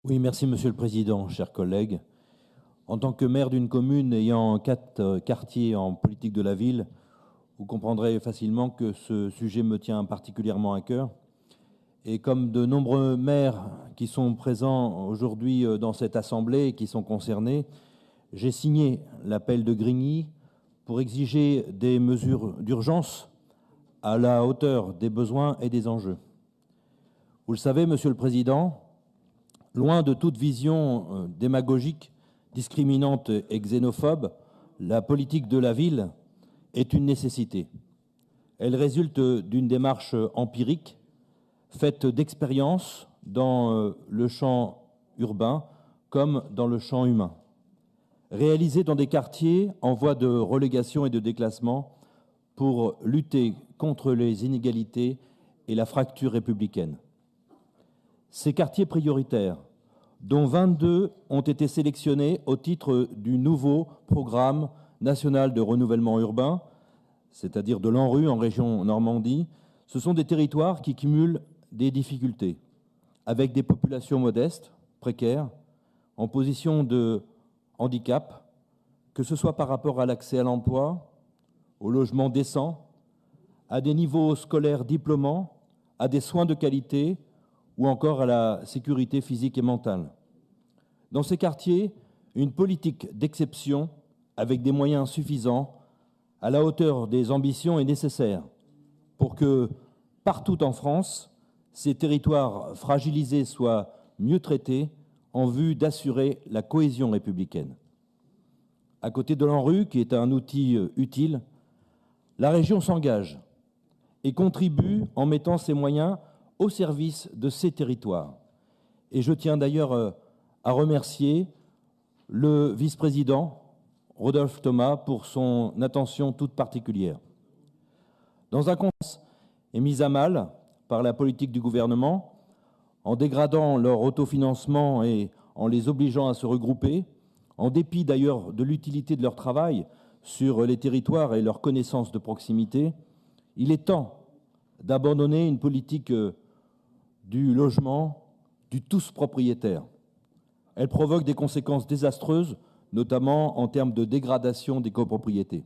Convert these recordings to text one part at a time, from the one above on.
Oui, merci Monsieur le Président, chers collègues. En tant que maire d'une commune ayant 4 quartiers en politique de la ville, vous comprendrez facilement que ce sujet me tient particulièrement à cœur. Et comme de nombreux maires qui sont présents aujourd'hui dans cette assemblée et qui sont concernés, j'ai signé l'appel de Grigny pour exiger des mesures d'urgence à la hauteur des besoins et des enjeux. Vous le savez, Monsieur le Président, loin de toute vision démagogique, discriminante et xénophobe, la politique de la ville est une nécessité. Elle résulte d'une démarche empirique, faite d'expériences dans le champ urbain comme dans le champ humain, réalisée dans des quartiers en voie de relégation et de déclassement pour lutter contre les inégalités et la fracture républicaine. Ces quartiers prioritaires, dont 22 ont été sélectionnés au titre du nouveau programme national de renouvellement urbain, c'est-à-dire de l'ANRU en région Normandie, ce sont des territoires qui cumulent des difficultés, avec des populations modestes, précaires, en position de handicap, que ce soit par rapport à l'accès à l'emploi, au logement décent, à des niveaux scolaires diplômants, à des soins de qualité ou encore à la sécurité physique et mentale. Dans ces quartiers, une politique d'exception avec des moyens suffisants à la hauteur des ambitions est nécessaire pour que, partout en France, ces territoires fragilisés soient mieux traités en vue d'assurer la cohésion républicaine. À côté de l'ANRU, qui est un outil utile, la région s'engage et contribue en mettant ses moyens au service de ces territoires. Et je tiens d'ailleurs à remercier le vice-président Rodolphe Thomas pour son attention toute particulière. Dans un contexte est mis à mal par la politique du gouvernement, en dégradant leur autofinancement et en les obligeant à se regrouper, en dépit d'ailleurs de l'utilité de leur travail sur les territoires et leur connaissance de proximité, il est temps d'abandonner une politique du logement, du tous propriétaire. Elle provoque des conséquences désastreuses, notamment en termes de dégradation des copropriétés.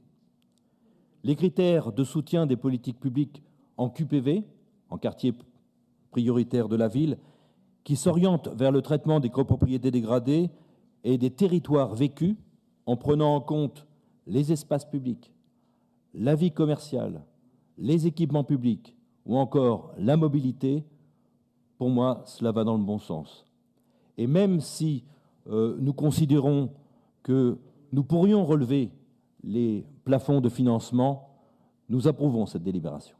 Les critères de soutien des politiques publiques en QPV, en quartier prioritaire de la ville, qui s'orientent vers le traitement des copropriétés dégradées et des territoires vécus en prenant en compte les espaces publics, la vie commerciale, les équipements publics ou encore la mobilité, pour moi, cela va dans le bon sens. Et même si nous considérons que nous pourrions relever les plafonds de financement, nous approuvons cette délibération.